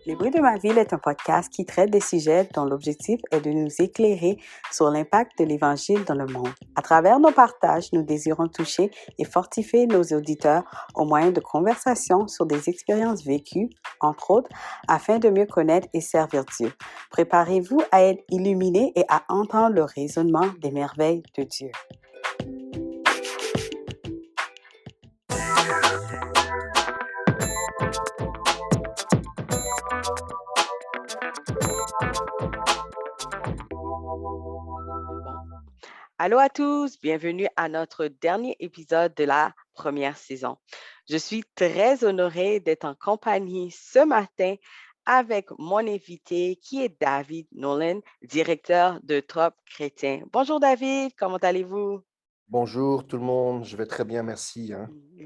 Les bruits de ma ville est un podcast qui traite des sujets dont l'objectif est de nous éclairer sur l'impact de l'Évangile dans le monde. À travers nos partages, nous désirons toucher et fortifier nos auditeurs au moyen de conversations sur des expériences vécues, entre autres, afin de mieux connaître et servir Dieu. Préparez-vous à être illuminés et à entendre le raisonnement des merveilles de Dieu. Allô à tous, bienvenue à notre dernier épisode de la première saison. Je suis très honorée d'être en compagnie ce matin avec mon invité qui est David Nolan, directeur de Top Chrétien. Bonjour David, comment allez-vous? Bonjour tout le monde, je vais très bien, merci.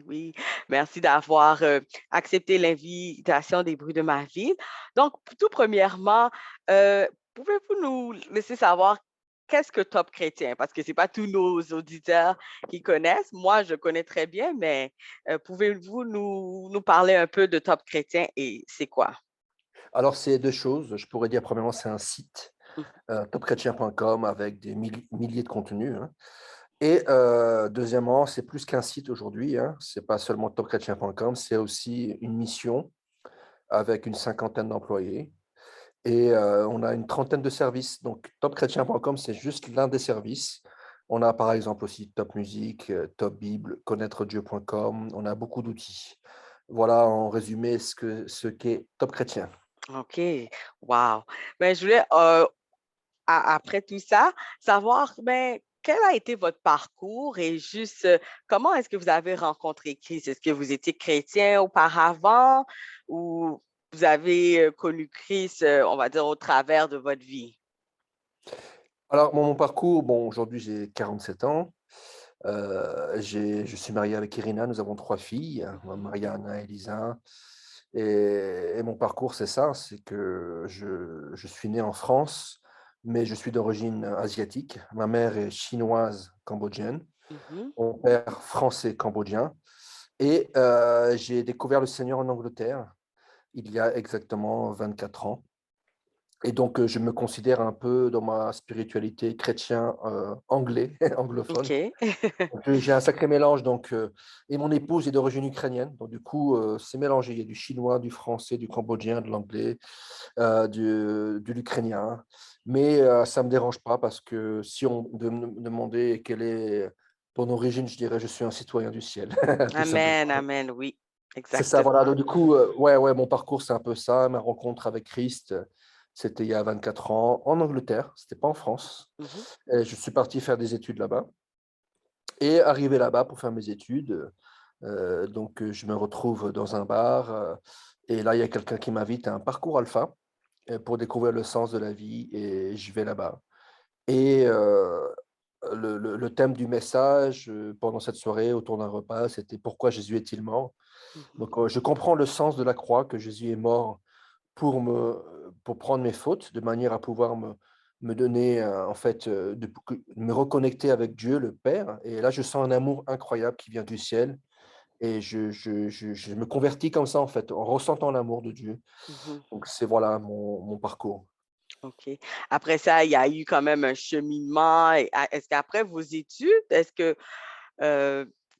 Oui, merci d'avoir accepté l'invitation des bruits de ma ville. Donc, tout premièrement, pouvez-vous nous laisser savoir qu'est-ce que Top Chrétien? Parce que ce n'est pas tous nos auditeurs qui connaissent. Moi, je connais très bien, mais pouvez-vous nous parler un peu de Top Chrétien et c'est quoi? Alors, c'est deux choses. Je pourrais dire, premièrement, c'est un site, Mhm. topchrétien.com avec des milliers de contenus. Et deuxièmement, c'est plus qu'un site aujourd'hui. C'est pas seulement topchrétien.com, c'est aussi une mission avec une cinquantaine d'employés. Et on a une trentaine de services. Donc, topchrétien.com, c'est juste l'un des services. On a par exemple aussi Top Musique, Top Bible, connaîtredieu.com. On a beaucoup d'outils. Voilà en résumé ce qu'est Top Chrétien. OK, wow. Ben, je voulais, après tout ça, savoir, ben, quel a été votre parcours et juste comment est-ce que vous avez rencontré Christ? Est-ce que vous étiez chrétien auparavant ou vous avez connu Christ, on va dire, au travers de votre vie? Alors, mon parcours, bon, aujourd'hui j'ai 47 ans. Je suis marié avec Irina, nous avons 3 filles, Mhm. Mariana, Elisa. Et mon parcours, c'est ça, c'est que je suis né en France, mais je suis d'origine asiatique. Ma mère est chinoise cambodgienne, Mhm. mon père français cambodgien. Et j'ai découvert le Seigneur en Angleterre il y a exactement 24 ans. Et donc, je me considère un peu dans ma spiritualité chrétien anglais, anglophone. OK. Donc, j'ai un sacré mélange. Donc, et mon épouse est d'origine ukrainienne. Donc, du coup, c'est mélangé. Il y a du chinois, du français, du cambodgien, de l'anglais, de l'ukrainien. Mais ça ne me dérange pas parce que si on me demandait quelle est ton origine, je dirais je suis un citoyen du ciel, tout simplement. Amen, amen, oui, C'est ça, voilà. exactement. Donc, du coup, ouais, mon parcours, c'est un peu ça. Ma rencontre avec Christ, c'était il y a 24 ans en Angleterre. C'était pas en France. Mhm. Et je suis parti faire des études là-bas. Et arrivé là-bas pour faire mes études, donc je me retrouve dans un bar, et là, il y a quelqu'un qui m'invite à un parcours alpha, pour découvrir le sens de la vie et je vais là-bas. Et le thème du message, pendant cette soirée autour d'un repas, c'était: «Pourquoi Jésus est-il mort?» Mhm. Donc, je comprends le sens de la croix, que Jésus est mort pour prendre mes fautes, de manière à pouvoir me donner, en fait, de me reconnecter avec Dieu le Père. Et là, je sens un amour incroyable qui vient du ciel et je me convertis comme ça, en fait, en ressentant l'amour de Dieu. Mhm. Donc c'est voilà mon parcours. OK. Après ça, il y a eu quand même un cheminement. Est-ce qu'après vos études, est-ce que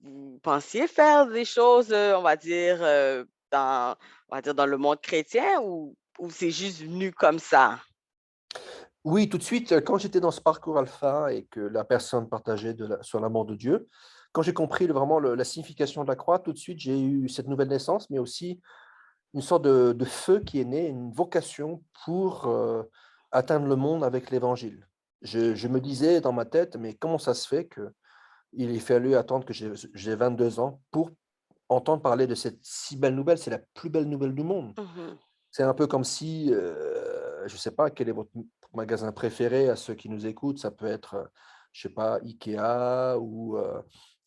vous pensiez faire des choses, on va dire, dans le monde chrétien ou c'est juste venu comme ça? Oui, tout de suite, quand j'étais dans ce parcours alpha et que la personne partageait sur l'amour de Dieu, quand j'ai compris vraiment la signification de la croix, tout de suite, j'ai eu cette nouvelle naissance, mais aussi une sorte de feu qui est né, une vocation pour, atteindre le monde avec l'évangile. Je OK. je me disais dans ma tête: «Mais comment ça se fait qu'il ait fallu attendre que j'ai 22 ans pour entendre parler de cette si belle nouvelle?» C'est la plus belle nouvelle du monde. Mhm. C'est un peu comme si, je ne sais pas quel est votre magasin préféré à ceux qui nous écoutent, ça peut être, je sais pas, IKEA ou,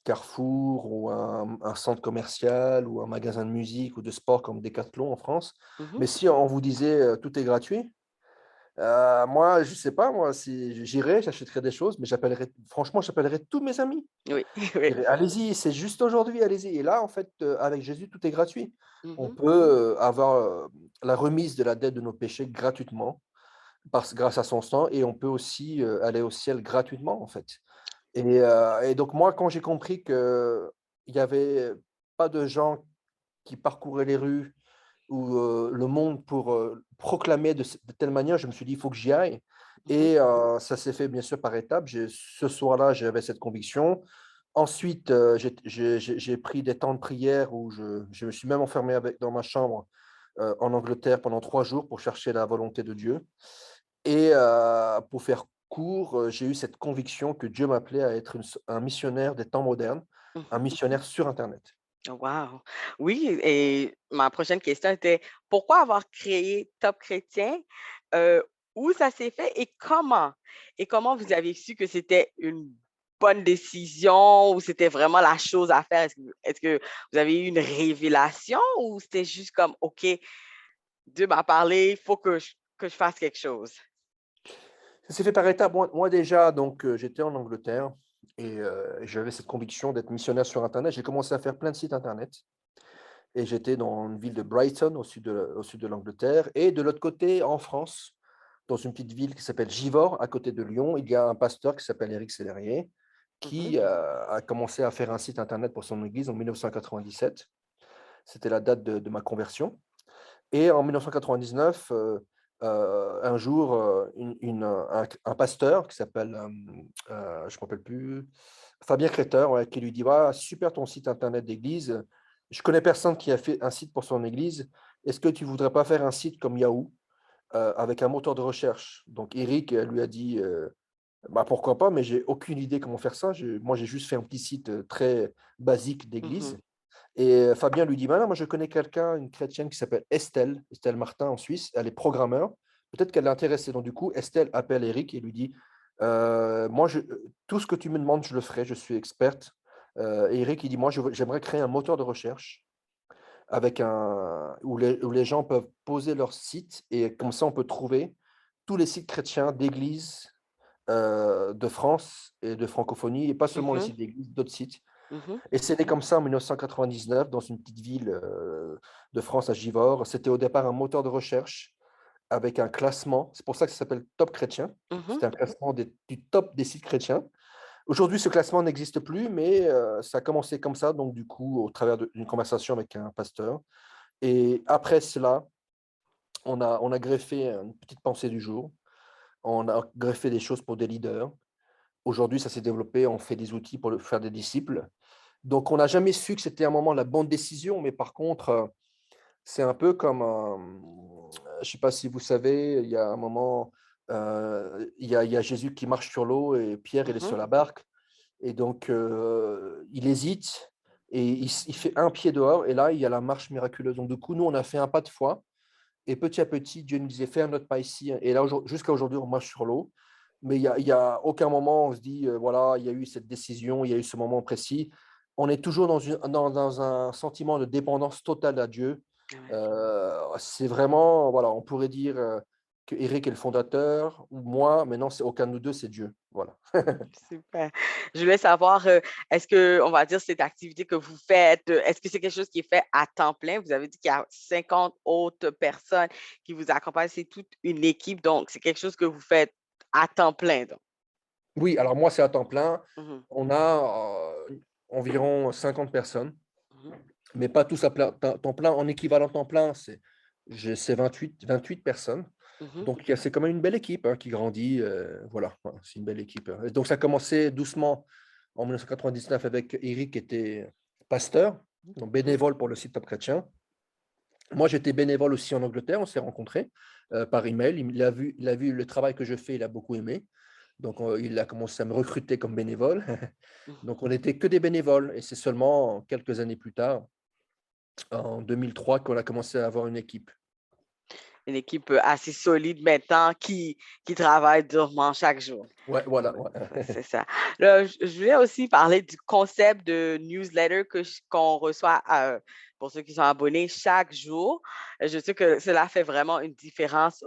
Carrefour ou un centre commercial ou un magasin de musique ou de sport comme Decathlon en France. Mhm. Mais si on vous disait, «Tout est gratuit», Moi, je sais pas, moi, si j'irais, j'achèterais des choses, mais franchement, j'appellerais tous mes amis. Oui, Je oui. dirais, allez-y, c'est juste aujourd'hui, allez-y. Et là, en fait, avec Jésus, tout est gratuit. On Mhm, peut avoir la remise de la dette de nos péchés gratuitement, grâce à son sang, et on peut aussi aller au ciel gratuitement, en fait. Et donc, moi, quand j'ai compris qu'il n'y avait pas de gens qui parcouraient les rues ou le monde pour proclamer de telle manière, je me suis dit, il faut que j'y aille. mhm, Et ça s'est fait bien sûr par étapes. Ce soir-là, j'avais cette conviction. Ensuite, j'ai pris des temps de prière où je me suis même enfermé dans ma chambre en Angleterre pendant 3 jours pour chercher la volonté de Dieu. Et pour faire court, j'ai eu cette conviction que Dieu m'appelait à être un missionnaire des temps modernes, un mhm. missionnaire sur Internet. Wow! Oui, et ma prochaine question était pourquoi avoir créé Top Chrétien? Euh, Où ça s'est fait et comment? Et comment vous avez su que c'était une bonne décision ou c'était vraiment la chose à faire? Est-ce que vous avez eu une révélation ou c'était juste comme, OK, Dieu m'a parlé, il faut que je fasse quelque chose? Ça s'est fait par étapes. Moi déjà, donc, j'étais en Angleterre et j'avais cette conviction d'être missionnaire sur internet. J'ai commencé à faire plein de sites internet et j'étais dans une ville de Brighton au sud de l'Angleterre et de l'autre côté, en France, dans une petite ville qui s'appelle Givors, à côté de Lyon, il y a un pasteur qui s'appelle Éric Sellerier Mhm, qui, a commencé à faire un site internet pour son église en 1997. C'était la date de ma conversion. Et en 1999, un jour, un pasteur qui s'appelle, je ne me rappelle plus, Fabien Créteur, ouais, qui lui dit: «Ah, super ton site internet d'église. Je connais personne qui a fait un site pour son église. Est-ce que tu voudrais pas faire un site comme Yahoo, avec un moteur de recherche?» Donc Eric, lui a dit, «Bah, pourquoi pas, mais j'ai aucune idée comment faire ça. Moi, j'ai juste fait un petit site, très basique mhm, d'église». Et Fabien lui dit: «Bah, non, moi je connais quelqu'un, une chrétienne qui s'appelle Estelle Martin en Suisse, elle est programmeur, peut-être qu'elle est intéressée». Donc du coup, Estelle appelle Eric et lui dit: «Moi tout ce que tu me demandes, je le ferai, je suis experte». Et Eric il dit: «Moi j'aimerais créer un moteur de recherche avec où les gens peuvent poser leur site et comme ça on peut trouver tous les sites chrétiens d'églises, de France et de francophonie et pas seulement les mhm, sites d'églises, d'autres sites». mhm, Et c'était comme ça en 1999 dans une petite ville, de France à Givors. C'était au départ un moteur de recherche avec un classement. C'est pour ça que ça s'appelle Top Chrétien. mhm. C'était un classement du top des sites chrétiens. Aujourd'hui, ce classement n'existe plus, mais ça a commencé comme ça, donc du coup, au travers d'une conversation avec un pasteur. Et après cela, on a greffé une petite pensée du jour. On a greffé des choses pour des leaders. Aujourd'hui, ça s'est développé, on fait des outils pour faire des disciples. Donc, on n'a jamais su que c'était un moment la bonne décision, mais par contre, c'est un peu comme je ne sais pas si vous savez, il y a un moment, il y a Jésus qui marche sur l'eau et Pierre, il est Mhm. sur la barque. Et donc, il hésite et il fait un pied dehors. Et là, il y a la marche miraculeuse. Donc, du coup, nous, on a fait un pas de foi. Et petit à petit, Dieu nous disait, fais un autre pas ici. Et là, jusqu'à aujourd'hui, on marche sur l'eau. Mais il y a aucun moment où on se dit, voilà, il y a eu cette décision, il y a eu ce moment précis. On est toujours dans un sentiment de dépendance totale à Dieu. Ouais. C'est vraiment, voilà, on pourrait dire que Eric est le fondateur, ou moi, mais non, c'est aucun de nous deux, c'est Dieu. Voilà. Super. Je voulais savoir, est-ce que, on va dire, cette activité que vous faites, est-ce que c'est quelque chose qui est fait à temps plein? Vous avez dit qu'il y a 50 autres personnes qui vous accompagnent, c'est toute une équipe, donc c'est quelque chose que vous faites à temps plein, donc. Oui, alors moi, c'est à temps plein. Mhm, On a environ 50 personnes, mhm, mais pas tous à temps plein. En équivalent temps plein, c'est 28 personnes. mhm, Donc, c'est quand même une belle équipe hein, qui grandit. Voilà, c'est une belle équipe. Et donc, ça a commencé doucement en 1999 avec Eric qui était pasteur, donc mhm. bénévole pour le site Top Chrétien. Moi, j'étais bénévole aussi en Angleterre, on s'est rencontrés par email. Il a vu le travail que je fais, il a beaucoup aimé. Donc, il a commencé à me recruter comme bénévole. Mhm. Donc, on n'était que des bénévoles. Et c'est seulement quelques années plus tard, en 2003, qu'on a commencé à avoir une équipe. Une équipe assez solide maintenant qui travaille durement chaque jour. Ouais, voilà. C'est Ouais. ça. Là, je voulais aussi parler du concept de newsletter qu'on reçoit pour ceux qui sont abonnés chaque jour. Je sais que cela fait vraiment une différence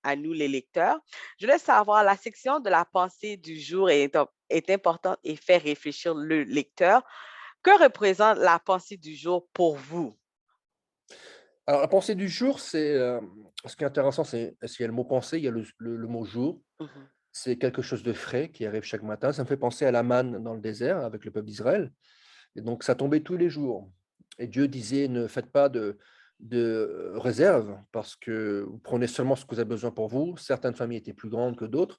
à nous, les lecteurs. Je voulais savoir, la section de la pensée du jour est importante et fait réfléchir le lecteur. Que représente la pensée du jour pour vous? Alors, la pensée du jour, ce qui est intéressant, c'est qu'il y a le mot pensée, il y a le mot jour. Mhm, C'est quelque chose de frais qui arrive chaque matin. Ça me fait penser à la manne dans le désert avec le peuple d'Israël. Et donc, ça tombait tous les jours. Et Dieu disait, ne faites pas de réserve parce que vous prenez seulement ce que vous avez besoin pour vous. Certaines familles étaient plus grandes que d'autres.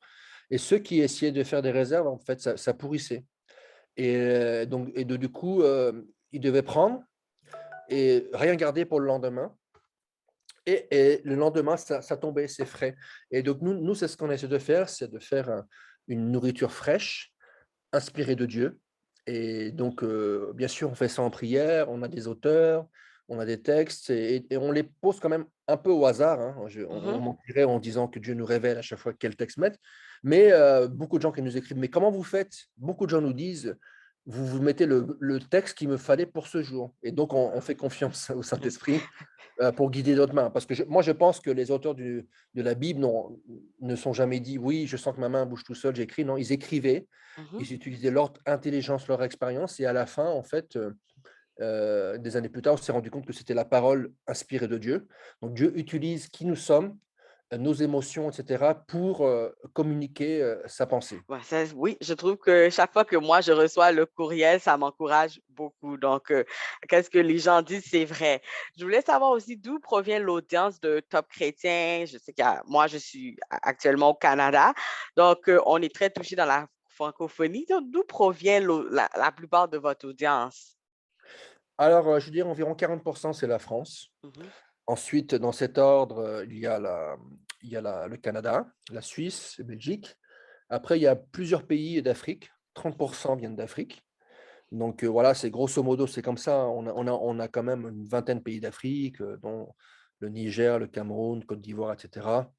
Et ceux qui essayaient de faire des réserves, en fait, ça pourrissait. Du coup, ils devaient prendre et rien garder pour le lendemain. Et le lendemain, ça tombait, c'est frais. Et donc, nous c'est ce qu'on essaie de faire, c'est de faire une nourriture fraîche, inspirée de Dieu. Et donc, bien sûr, on fait ça en prière, on a des auteurs, on a des textes, et on les pose quand même un peu au hasard, hein. On mhm. mentirait en disant que Dieu nous révèle à chaque fois quel texte mettre. Mais beaucoup de gens qui nous écrivent, mais comment vous faites? Beaucoup de gens nous disent, vous mettez le texte qu'il me fallait pour ce jour. Et donc, on fait confiance au Saint-Esprit pour guider d'autres mains. Parce que moi, je pense que les auteurs de la Bible ne sont jamais dit, oui, je sens que ma main bouge tout seul, j'écris. Non, ils écrivaient, Mhm. ils utilisaient leur intelligence, leur expérience, et à la fin, en fait, des années plus tard, on s'est rendu compte que c'était la parole inspirée de Dieu. Donc Dieu utilise qui nous sommes, nos émotions, etc., pour communiquer sa pensée. Ouais, oui, je trouve que chaque fois que moi je reçois le courriel, ça m'encourage beaucoup. Donc, qu'est-ce que les gens disent, c'est vrai. Je voulais savoir aussi d'où provient l'audience de Top Chrétien. Je sais moi, je suis actuellement au Canada. Donc, on est très touché dans la francophonie. Donc, d'où provient la plupart de votre audience? Alors, je veux dire, environ 40%, c'est la France. Mhm, Ensuite, dans cet ordre, il y a le Canada, la Suisse, la Belgique. Après, il y a plusieurs pays d'Afrique. mhm. 30% viennent d'Afrique. Donc voilà, c'est grosso modo, c'est comme ça. On a quand même une vingtaine de pays d'Afrique, dont le Niger, le Cameroun, Côte d'Ivoire, etc.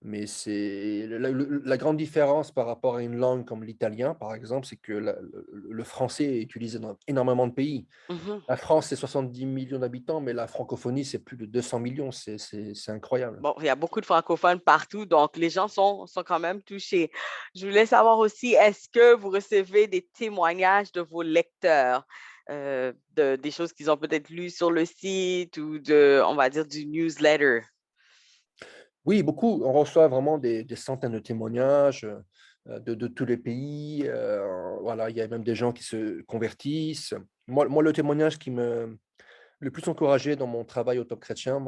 Mais c'est la grande différence par rapport à une langue comme l'italien, par exemple, c'est que le français est utilisé dans énormément de pays. Mhm. La France, c'est 70 millions d'habitants, mais la francophonie, c'est plus de 200 millions. C'est incroyable. Bon, il y a beaucoup de francophones partout, donc les gens sont quand même touchés. Je voulais savoir aussi, est-ce que vous recevez des témoignages de vos lecteurs, des choses qu'ils ont peut-être lues sur le site ou on va dire, du newsletter? Oui, beaucoup. On reçoit vraiment des centaines de témoignages de tous les pays. Voilà, il y a même des gens qui se convertissent. Moi, le témoignage qui me le plus encouragé dans mon travail au Top Chrétien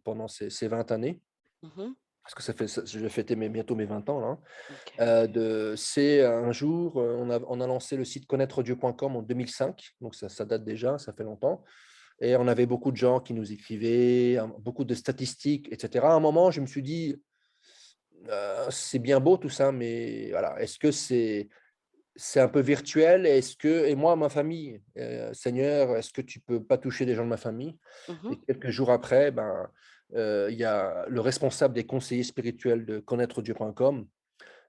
pendant ces 20 années, Mhm, parce que je vais fêter bientôt mes 20 ans là, OK. c'est un jour, on a lancé le site connaîtredieu.com en 2005, donc ça date déjà, ça fait longtemps. Et on avait beaucoup de gens qui nous écrivaient, beaucoup de statistiques, etc. À un moment, je me suis dit, c'est bien beau tout ça, mais voilà, est-ce que c'est un peu virtuel? Et moi, ma famille, Seigneur, est-ce que tu peux pas toucher des gens de ma famille? Mhm, Et quelques jours après, ben, il y a le responsable des conseillers spirituels de connaîtredieu.com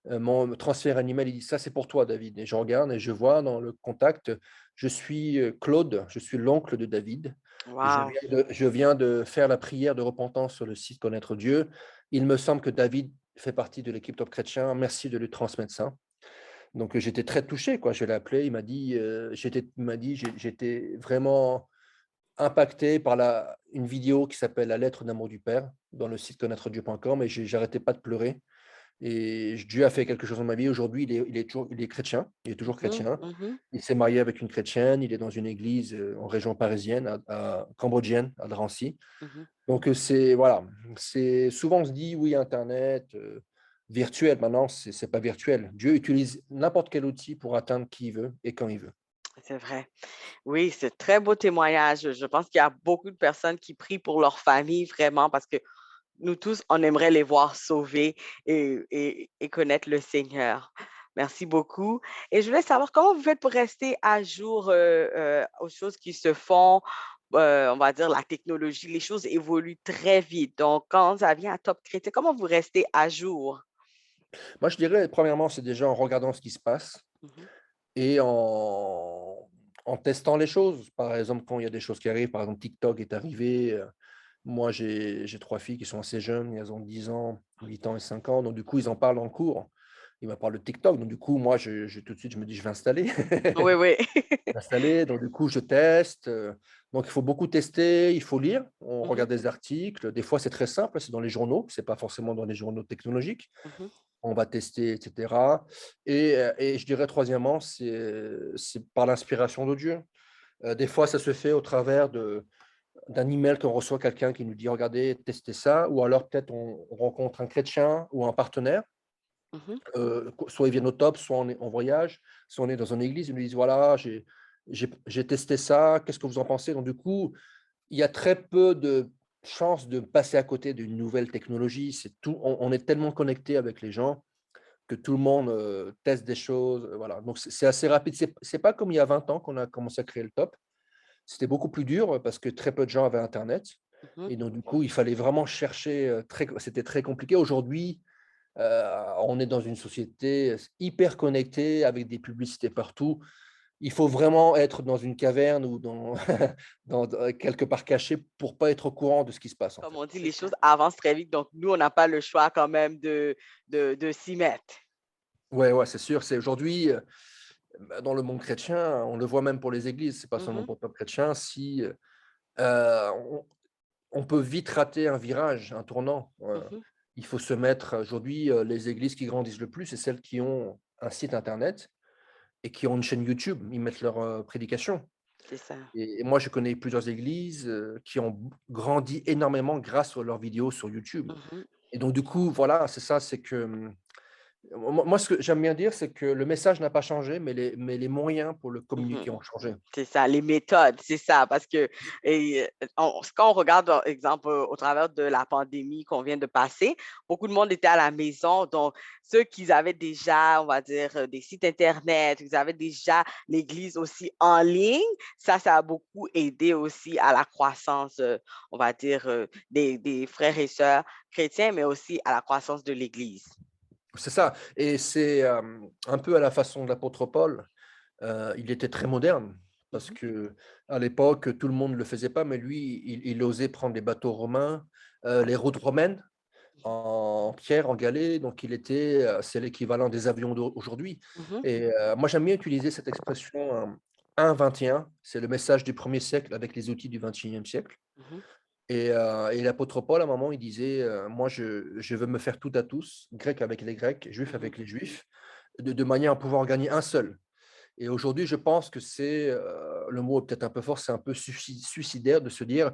mon transfert un email, il dit: «Ça, c'est pour toi, David», et je regarde et je vois dans le contact, je suis, Claude, je suis l'oncle de David. wow. Je viens de faire la prière de repentance sur le site Connaître Dieu. Il me semble que David fait partie de l'équipe Top Chrétien. Merci de lui transmettre ça. Donc, j'étais très touché, quoi. Je l'ai appelé, il m'a dit, j'étais vraiment impacté par une vidéo qui s'appelle «La lettre d'amour du Père» dans le site connaîtredieu.com, et j'arrêtais pas de pleurer. Et Dieu a fait quelque chose dans ma vie. Aujourd'hui, il est chrétien, il est toujours Mhm, chrétien. mhm, Il s'est marié avec une chrétienne, il est dans une église en région parisienne, cambodgienne, à Drancy. mhm. Donc, voilà, souvent on se dit, oui, Internet, virtuel. Maintenant, c'est pas virtuel. Dieu utilise n'importe quel outil pour atteindre qui il veut et quand il veut. C'est vrai. Oui, c'est très beau témoignage. Je pense qu'il y a beaucoup de personnes qui prient pour leur famille vraiment parce que nous tous, on aimerait les voir sauvés et connaître le Seigneur. Merci beaucoup. Et je voulais savoir comment vous faites pour rester à jour aux choses qui se font on va dire, la technologie, les choses évoluent très vite. Donc, quand ça vient à Top Chrétien, comment vous restez à jour? Moi, je dirais, premièrement, c'est déjà en regardant ce qui se passe Mmh. et en testant les choses. Par exemple, quand il y a des choses qui arrivent, par exemple, TikTok est arrivé. Moi, j'ai 3 filles qui sont assez jeunes, elles ont 10 ans, 8 ans et 5 ans, donc du coup, ils en parlent en cours. Ils me parlent de TikTok, donc du coup, moi, tout de suite, je me dis: «Je vais installer». Oui, oui. Installer, donc du coup, je teste, donc il faut beaucoup tester, il faut lire, on Mmh. regarde des articles. Des fois, c'est très simple, c'est dans les journaux, c'est pas forcément dans les journaux technologiques. Mmh. On va tester et cetera et je dirais troisièmement, c'est par l'inspiration de Dieu. Des fois, ça se fait au travers d'un email qu'on reçoit, quelqu'un qui nous dit: «Regardez, testez ça», ou alors peut-être on rencontre un chrétien ou un partenaire, Mmh. soit ils viennent au top, soit on est en voyage, soit on est dans une église, ils nous disent: «Voilà, j'ai testé ça, qu'est-ce que vous en pensez?» Donc du coup, il y a très peu de chances de passer à côté d'une nouvelle technologie. C'est tout, on est tellement connecté avec les gens que tout le monde, teste des choses, voilà. Donc c'est assez rapide. C'est pas comme il y a 20 ans qu'on a commencé à créer le top. C'était beaucoup plus dur, parce que très peu de gens avaient internet Mmh. et donc du coup, il fallait vraiment chercher, c'était très compliqué. Aujourd'hui, on est dans une société, hyper connectée avec des publicités partout. Il faut vraiment être dans une caverne ou dans quelque part caché pour pas être au courant de ce qui se passe, en Comme fait. on dit, les choses avancent très vite, donc nous, on n'a pas le choix quand même de s'y mettre. Ouais, ouais, c'est sûr, c'est aujourd'hui, dans le monde chrétien, on le voit même pour les églises, c'est pas seulement Mmh. pour le peuple chrétien, si, on peut vite rater un virage, un tournant. Mmh. Il faut se mettre aujourd'hui, les églises qui grandissent le plus, c'est celles qui ont un site internet et qui ont une chaîne YouTube. Ils mettent leurs, prédications C'est ça. et moi, je connais plusieurs églises, qui ont grandi énormément grâce à leurs vidéos sur YouTube Mmh. et donc du coup, voilà, c'est ça, c'est que, moi, ce que j'aime bien dire, c'est que le message n'a pas changé, mais les moyens pour le Mmh. communiquer ont changé. C'est ça, les méthodes, c'est ça, parce que quand on regarde, par exemple, au travers de la pandémie qu'on vient de passer, beaucoup de monde était à la maison. Donc, ceux qui avaient déjà, on va dire, des sites internet, ils avaient déjà l'église aussi en ligne, ça a beaucoup aidé aussi à la croissance, on va dire, des frères et sœurs chrétiens, mais aussi à la croissance de l'église. C'est ça et c'est, un peu à la façon de l'apôtre Paul. Il était très moderne parce Mmh. que à l'époque, tout le monde ne le faisait pas, mais lui, il osait prendre les bateaux romains, les routes romaines en pierre, en galets, donc il était, c'est l'équivalent des avions d'aujourd'hui Mmh. et moi, j'aime bien utiliser cette expression, 1-21, c'est le message du 1er siècle avec les outils du 21e siècle Mmh. et l'apôtre Paul, à un moment, il disait, «Moi, je veux me faire tout à tous, grec avec les grecs, juif Mmh. avec les juifs, de manière à pouvoir gagner un seul». Et aujourd'hui, je pense que c'est, le mot est peut-être un peu fort, c'est un peu suicidaire de se dire: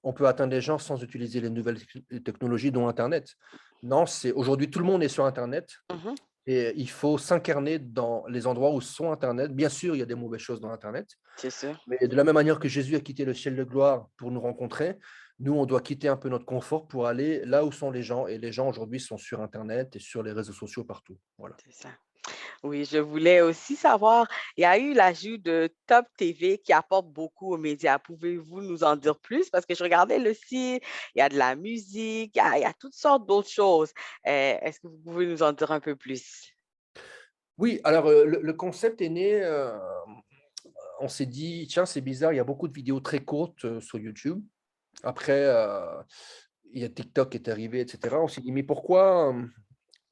«On peut atteindre les gens sans utiliser les nouvelles technologies, dont internet». Non, c'est aujourd'hui tout le monde est sur internet Mmh. et il faut s'incarner dans les endroits où sont internet. Bien sûr, il y a des mauvaises choses dans internet, C'est sûr. mais de la même manière que Jésus a quitté le ciel de gloire pour nous rencontrer, nous, on doit quitter un peu notre confort pour aller là où sont les gens et les gens aujourd'hui sont sur internet et sur les réseaux sociaux partout. Voilà. C'est ça. Oui, je voulais aussi savoir, il y a eu l'ajout de Top TV qui apporte beaucoup aux médias. Pouvez-vous nous en dire plus? Parce que je regardais le site, il y a de la musique, il y a toutes sortes d'autres choses. Est-ce que vous pouvez nous en dire un peu plus? Oui, alors, le concept est né, on s'est dit: «Tiens, c'est bizarre, il y a beaucoup de vidéos très courtes, sur YouTube». Après, il y a TikTok qui est arrivé et cetera. On s'est dit: «Mais pourquoi,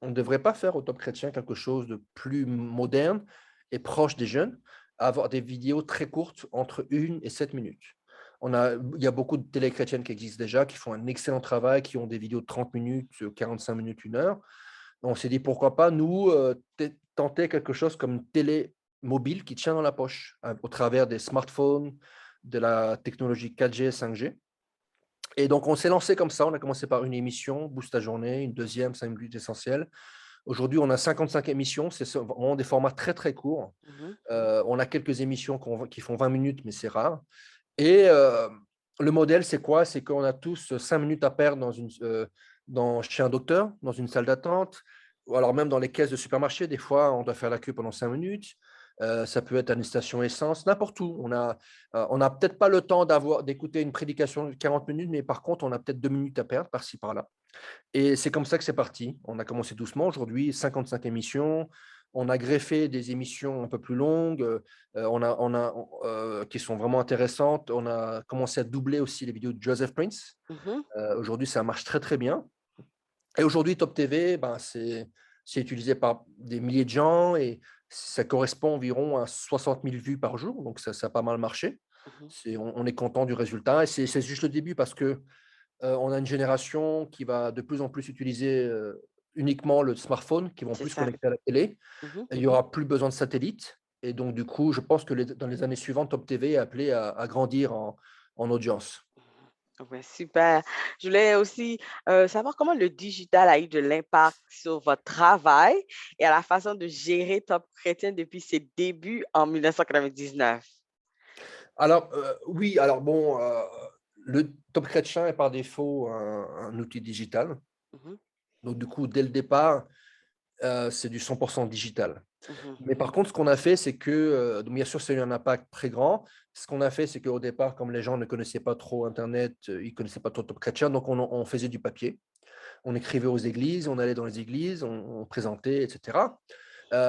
on ne devrait pas faire au Top Chrétien quelque chose de plus moderne et proche des jeunes?» Avoir des vidéos très courtes entre 1 et 7 minutes. Il y a beaucoup de télé chrétiennes qui existent déjà, qui font un excellent travail, qui ont des vidéos de 30 minutes, 45 minutes, 1 heure. On s'est dit: «Pourquoi pas nous, tenter quelque chose comme une télé mobile qui tient dans la poche, au travers des smartphones, de la technologie 4G, 5G». Et donc on s'est lancé comme ça, on a commencé par une émission, Boost ta journée, une deuxième, 5 minutes essentielles. Aujourd'hui, on a 55 émissions, c'est vraiment des formats très, très courts. Mhm, On a quelques émissions qui font 20 minutes, mais c'est rare et le modèle, c'est quoi? C'est qu'on a tous 5 minutes à perdre chez un docteur, dans une salle d'attente ou alors même dans les caisses de supermarché. Des fois, on doit faire la queue pendant 5 minutes. ça peut être à une station essence, n'importe où. On n'a peut-être pas le temps d'écouter une prédication de 40 minutes, mais par contre, on a peut-être 2 minutes à perdre par-ci, par-là. Et c'est comme ça que c'est parti. On a commencé doucement. Aujourd'hui, 55 émissions. On a greffé des émissions un peu plus longues, qui sont vraiment intéressantes. On a commencé à doubler aussi les vidéos de Joseph Prince. Mhm. Aujourd'hui, ça marche très, très bien. Et aujourd'hui, Top TV, ben, c'est utilisé par des milliers de gens et ça correspond environ à 60 000 vues par jour. Donc, ça a pas mal marché. Mhm. On est content du résultat. Et c'est juste le début parce que on a une génération qui va de plus en plus utiliser uniquement le smartphone, qui vont C'est plus se ça. connecter à la télé. Mhm. Il n'y aura plus besoin de satellite. Et donc, du coup, je pense que dans les années suivantes, Top TV est appelé à grandir en audience. Ouais, super. Je voulais aussi savoir comment le digital a eu de l'impact sur votre travail et à la façon de gérer Top Chrétien depuis ses débuts en 1999. Alors, oui, alors bon, le Top Chrétien est par défaut un outil digital. Mhm. Donc, du coup, dès le départ, c'est du 100% digital. Mhm. Mais par contre, ce qu'on a fait, c'est que, donc bien sûr, ça a eu un impact très grand. Ce qu'on a fait, c'est qu'au départ, comme les gens ne connaissaient pas trop Internet, ils ne connaissaient pas trop Top Chrétien, donc on faisait du papier. On écrivait aux églises, on allait dans les églises, on présentait, etc.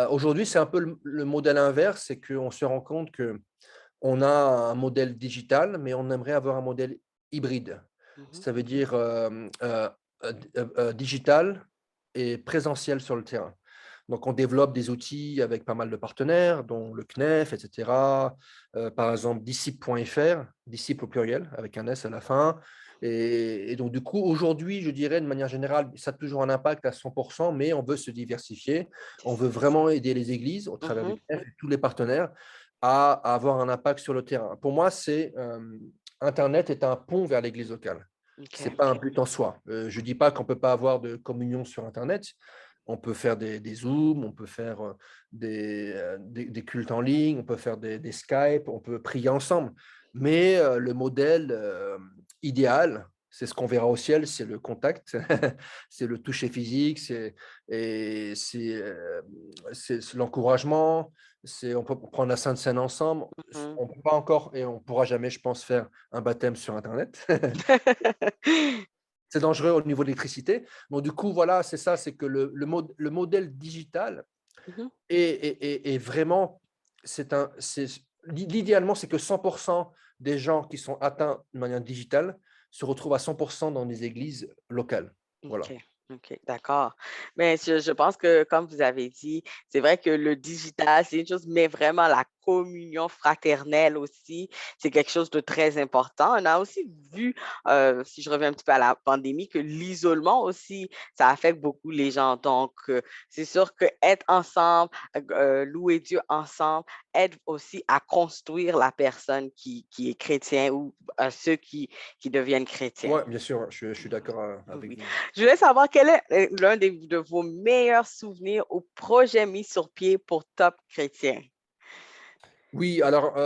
Aujourd'hui, c'est un peu le modèle inverse, c'est qu'on se rend compte qu'on a un modèle digital, mais on aimerait avoir un modèle hybride. Mhm. Ça veut dire digital et présentiel sur le terrain. Donc, on développe des outils avec pas mal de partenaires, dont le CNEF, etc. Par exemple, disciple.fr, disciple au pluriel, avec un S à la fin. Et donc, du coup, aujourd'hui, je dirais, de manière générale, ça a toujours un impact à 100%, mais on veut se diversifier. On veut vraiment aider les églises, au travers du Mhm. CNEF et tous les partenaires, à avoir un impact sur le terrain. Pour moi, Internet est un pont vers l'église locale. Ce n'est OK. pas un but en soi. Je ne dis pas qu'on ne peut pas avoir de communion sur Internet. On peut faire des Zooms, on peut faire des cultes en ligne, on peut faire des Skype, on peut prier ensemble. Mais le modèle idéal, c'est ce qu'on verra au ciel, c'est le contact, c'est le toucher physique, et c'est l'encouragement, on peut prendre la Sainte Seine ensemble. Mhm. On ne peut pas encore et on ne pourra jamais, je pense, faire un baptême sur Internet. C'est dangereux au niveau de l'électricité. Donc, du coup, voilà, c'est ça, c'est que le modèle digital Mhm. est vraiment, l'idéalement, c'est que 100% des gens qui sont atteints de manière digitale se retrouvent à 100% dans des églises locales. OK, Voilà. OK, d'accord. Mais je pense que, comme vous avez dit, c'est vrai que le digital, c'est une chose, mais vraiment la communion fraternelle aussi, c'est quelque chose de très important. On a aussi vu, si je reviens un petit peu à la pandémie, que l'isolement aussi, ça affecte beaucoup les gens. Donc, c'est sûr que être ensemble, louer Dieu ensemble, aide aussi à construire la personne qui est chrétien ou ceux qui deviennent chrétiens. Oui, bien sûr, je suis d'accord avec Oui. vous. Je voulais savoir quel est l'un de vos meilleurs souvenirs au projet mis sur pied pour Top Chrétien? Oui, alors,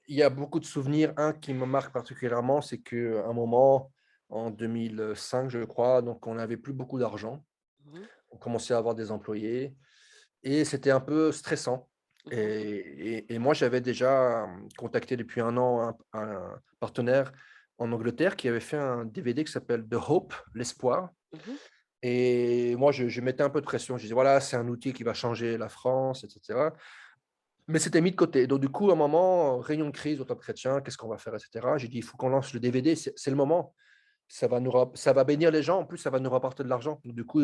il y a beaucoup de souvenirs. Un qui me marque particulièrement, c'est qu'à un moment, en 2005, je crois, donc on n'avait plus beaucoup d'argent. Mhm, On commençait à avoir des employés et c'était un peu stressant. mhm, Et moi, j'avais déjà contacté depuis un an un partenaire en Angleterre qui avait fait un DVD qui s'appelle The Hope, l'espoir. mhm. Et moi, je mettais un peu de pression. Je disais, voilà, c'est un outil qui va changer la France, etc. Mais c'était mis de côté. Donc, du coup, à un moment, réunion de crise au Top Chrétien, qu'est-ce qu'on va faire, etc. J'ai dit, il faut qu'on lance le DVD, c'est le moment. Ça va bénir les gens, en plus, ça va nous rapporter de l'argent. Donc, du coup,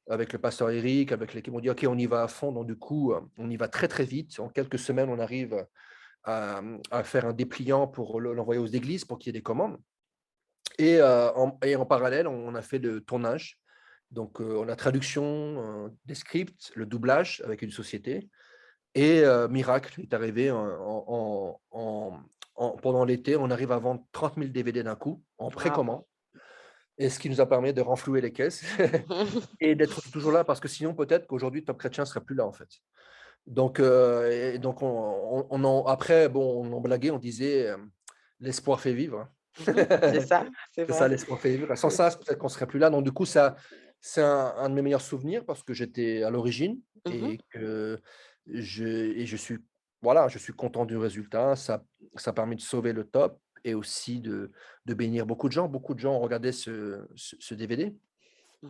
avec le pasteur Eric, avec l'équipe, on dit, OK, on y va à fond. Donc, du coup, on y va très, très vite. En quelques semaines, on arrive à faire un dépliant pour l'envoyer aux églises pour qu'il y ait des commandes. Et en parallèle, on a fait le tournage. Donc, on a traduction des scripts, le doublage avec une société. Et miracle est arrivé pendant l'été, on arrive à vendre 30 000 DVD d'un coup, en Wow. précommande, et ce qui nous a permis de renflouer les caisses et d'être toujours là, parce que sinon, peut-être qu'aujourd'hui, Top Chrétien ne serait plus là, en fait. Donc, après, bon, on en blaguait, on disait l'espoir fait vivre. Mhm. C'est ça, c'est C'est ça, vrai. l'espoir fait vivre. Sans ça, peut-être qu'on ne serait plus là. Donc, du coup, ça, c'est un de mes meilleurs souvenirs parce que j'étais à l'origine Mhm. et que Et voilà, je suis content du résultat. Ça a permis de sauver le top et aussi de bénir beaucoup de gens. Beaucoup de gens ont regardé ce DVD. Mmh.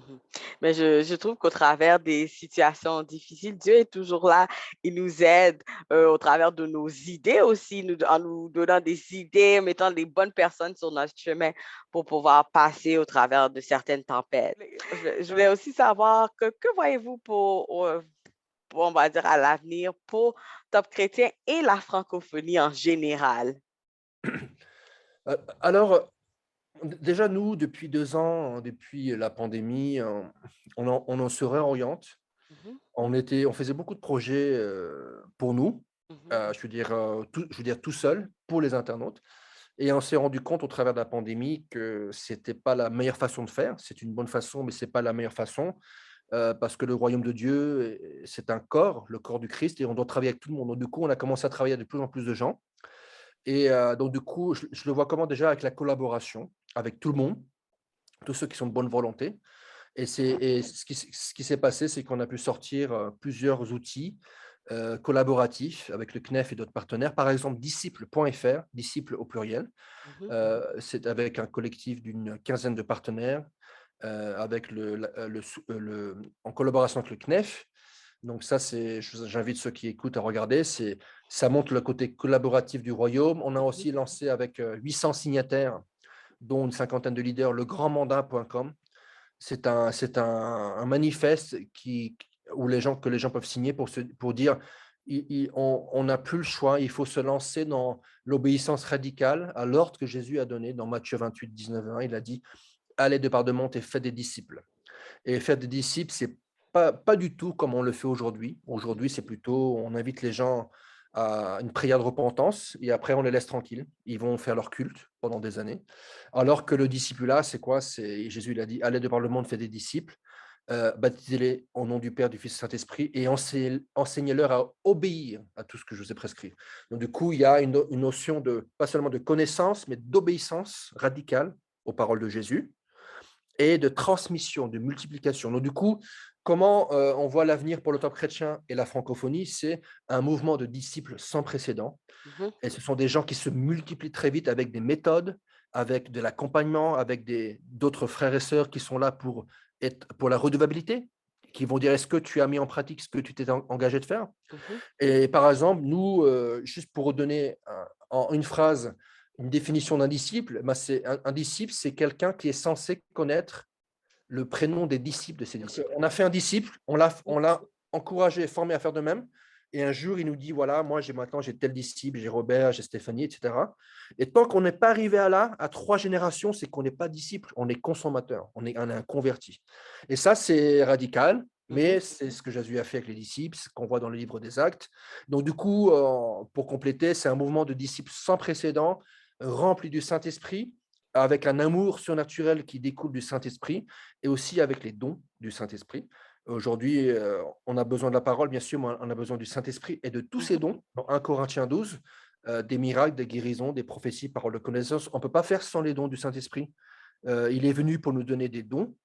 Mais je trouve qu'au travers des situations difficiles, Dieu est toujours là. Il nous aide, au travers de nos idées aussi, en nous donnant des idées, mettant les bonnes personnes sur notre chemin pour pouvoir passer au travers de certaines tempêtes. Je voulais aussi savoir que voyez-vous pour, on va dire, à l'avenir pour Top Chrétien et la francophonie en général? Alors, déjà, nous, depuis 2 ans, depuis la pandémie, on en se réoriente. Mmh. On faisait beaucoup de projets, pour nous, Mmh. je veux dire tout seul, pour les internautes, et on s'est rendu compte au travers de la pandémie que c'était pas la meilleure façon de faire. C'est une bonne façon, mais c'est pas la meilleure façon, parce que le royaume de Dieu, c'est un corps, le corps du Christ, et on doit travailler avec tout le monde. Donc du coup, on a commencé à travailler avec de plus en plus de gens, et donc du coup, je le vois comment? Déjà avec la collaboration avec tout le monde, tous ceux qui sont de bonne volonté. Et ce qui s'est passé, c'est qu'on a pu sortir, plusieurs outils, collaboratifs avec le CNEF et d'autres partenaires. Par exemple, disciples.fr, disciples au pluriel. Mmh. C'est avec un collectif d'une quinzaine de partenaires, avec en collaboration avec le CNEF. Donc ça, j'invite ceux qui écoutent à regarder. Ça montre le côté collaboratif du royaume. On a Mmh. aussi lancé avec 800 signataires, dont une cinquantaine de leaders, le grandmandat.com. C'est un manifeste que les gens peuvent signer pour dire: On n'a plus le choix, il faut se lancer dans l'obéissance radicale à l'ordre que Jésus a donné dans Matthieu 28, 19 20. Il a dit: «Allez de par de monde et faites des disciples». Et faire des disciples, c'est pas du tout comme on le fait aujourd'hui. Aujourd'hui, c'est plutôt, on invite les gens à une prière de repentance et après on les laisse tranquilles. Ils vont faire leur culte pendant des années. Alors que le discipulat, c'est quoi? C'est Jésus, il a dit: «Allez de par le monde, faites des disciples, baptisez-les au nom du Père, du Fils et du Saint-Esprit et enseignez-leur à obéir à tout ce que je vous ai prescrit». Donc du coup, il y a une notion de, pas seulement de connaissance, mais d'obéissance radicale aux paroles de Jésus et de transmission, de multiplication. Donc du coup, comment, on voit l'avenir pour le Top chrétien et la francophonie? C'est un mouvement de disciples sans précédent, Mmh. et ce sont des gens qui se multiplient très vite avec des méthodes, avec de l'accompagnement, avec d'autres frères et sœurs qui sont là pour la redevabilité, qui vont dire: «Est-ce que tu as mis en pratique ce que tu t'es engagé de faire?» Mmh. Et par exemple, nous, juste pour redonner en une phrase, une définition d'un disciple, bah, c'est un disciple, c'est quelqu'un qui est censé connaître le prénom des disciples de ses disciples. On a fait un disciple, on l'a encouragé et formé à faire de même, et un jour, il nous dit: «Voilà, moi, maintenant, j'ai tel disciple, j'ai Robert, j'ai Stéphanie, et cetera». Et tant qu'on n'est pas arrivé à 3 générations, c'est qu'on n'est pas disciple, on est consommateur, on est un converti. Et ça, c'est radical, Mmh. mais c'est ce que Jésus a fait avec les disciples, ce qu'on voit dans le livre des Actes. Donc du coup, pour compléter, c'est un mouvement de disciples sans précédent, rempli du Saint-Esprit, avec un amour surnaturel qui découle du Saint-Esprit, et aussi avec les dons du Saint-Esprit. Aujourd'hui, on a besoin de la parole, bien sûr, mais on a besoin du Saint-Esprit et de tous ces Mmh. dons. Dans 1 Corinthiens 12, des miracles, des guérisons, des prophéties, paroles de connaissance. On ne peut pas faire sans les dons du Saint-Esprit. Il est venu pour nous donner des dons.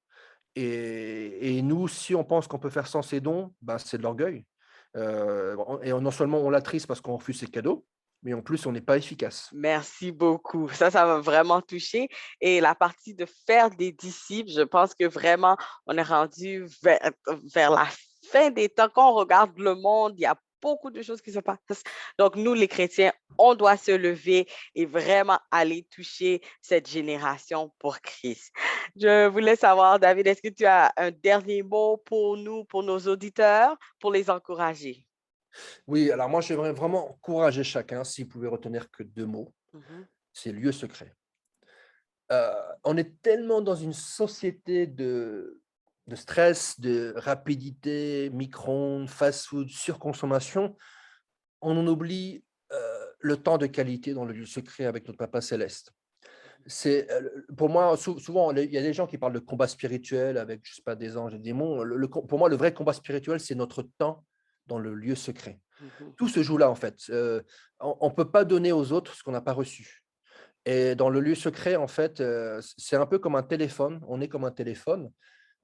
Et nous, si on pense qu'on peut faire sans ces dons, ben, c'est de l'orgueil. Et non seulement on l'attriste parce qu'on refuse ses cadeaux, mais en plus, on n'est pas efficace. Merci beaucoup. Ça m'a vraiment touchée et la partie de faire des disciples, je pense que vraiment on est rendu vers la fin des temps. Quand on regarde le monde, il y a beaucoup de choses qui se passent. Donc nous, les chrétiens, on doit se lever et vraiment aller toucher cette génération pour Christ. Je voulais savoir, David, est-ce que tu as un dernier mot pour nous, pour nos auditeurs, pour les encourager? Oui, alors moi, j'aimerais vraiment encourager chacun, s'il pouvait retenir que 2 mots, Mhm. c'est lieu secret. On est tellement dans une société de stress, de rapidité, micro-ondes, fast-food, surconsommation, on en oublie, le temps de qualité dans le lieu secret avec notre Papa céleste. Pour moi, souvent, il y a des gens qui parlent de combat spirituel avec, je sais pas, des anges et des démons. Pour moi, le vrai combat spirituel, c'est notre temps dans le lieu secret. Mhm. Tout se joue là, en fait. On ne peut pas donner aux autres ce qu'on n'a pas reçu. Et dans le lieu secret, en fait, c'est un peu comme un téléphone. On est comme un téléphone.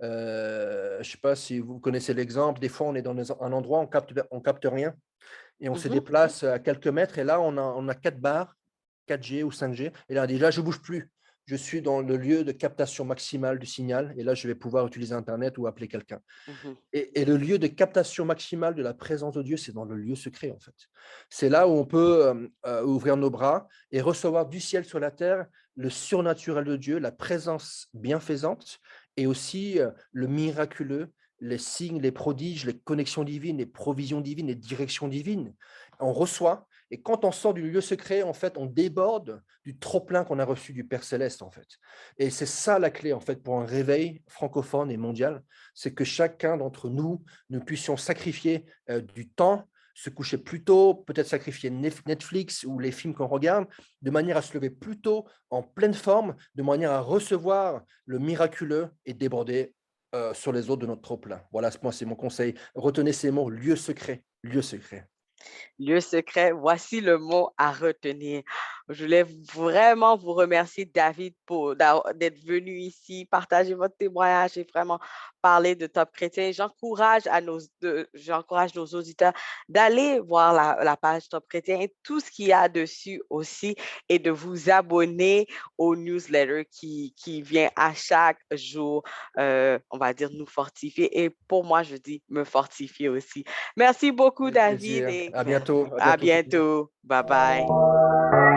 Je ne sais pas si vous connaissez l'exemple. Des fois, on est dans un endroit, on capte rien et on se Mhm, déplace à quelques mètres et là, on a 4 barres, 4G ou 5G. Et là, déjà, je ne bouge plus. Je suis dans le lieu de captation maximale du signal et là, je vais pouvoir utiliser Internet ou appeler quelqu'un. mhm, Et le lieu de captation maximale de la présence de Dieu, c'est dans le lieu secret, en fait. C'est là où on peut ouvrir nos bras et recevoir du ciel sur la terre le surnaturel de Dieu, la présence bienfaisante et aussi le miraculeux, les signes, les prodiges, les connexions divines, les provisions divines, les directions divines. On reçoit et quand on sort du lieu secret, en fait, on déborde du trop-plein qu'on a reçu du Père Céleste, en fait. Et c'est ça la clé, en fait, pour un réveil francophone et mondial, c'est que chacun d'entre nous, nous puissions sacrifier du temps, se coucher plus tôt, peut-être sacrifier Netflix ou les films qu'on regarde, de manière à se lever plus tôt, en pleine forme, de manière à recevoir le miraculeux et déborder sur les autres de notre trop-plein. Voilà, moi, c'est mon conseil. Retenez ces mots, lieu secret, lieu secret. lieu secret, voici le mot à retenir. Je voulais vraiment vous remercier, David, d'être venu ici, partager votre témoignage et vraiment parler de Top Chrétien. J'encourage nos auditeurs d'aller voir la page Top Chrétien et tout ce qu'il y a dessus aussi et de vous abonner au newsletter qui vient à chaque jour, on va dire, nous fortifier. Et pour moi, je dis me fortifier aussi. Merci beaucoup, Avec David, plaisir. et À bientôt. À à bientôt, Sophie. bientôt. Bye bye.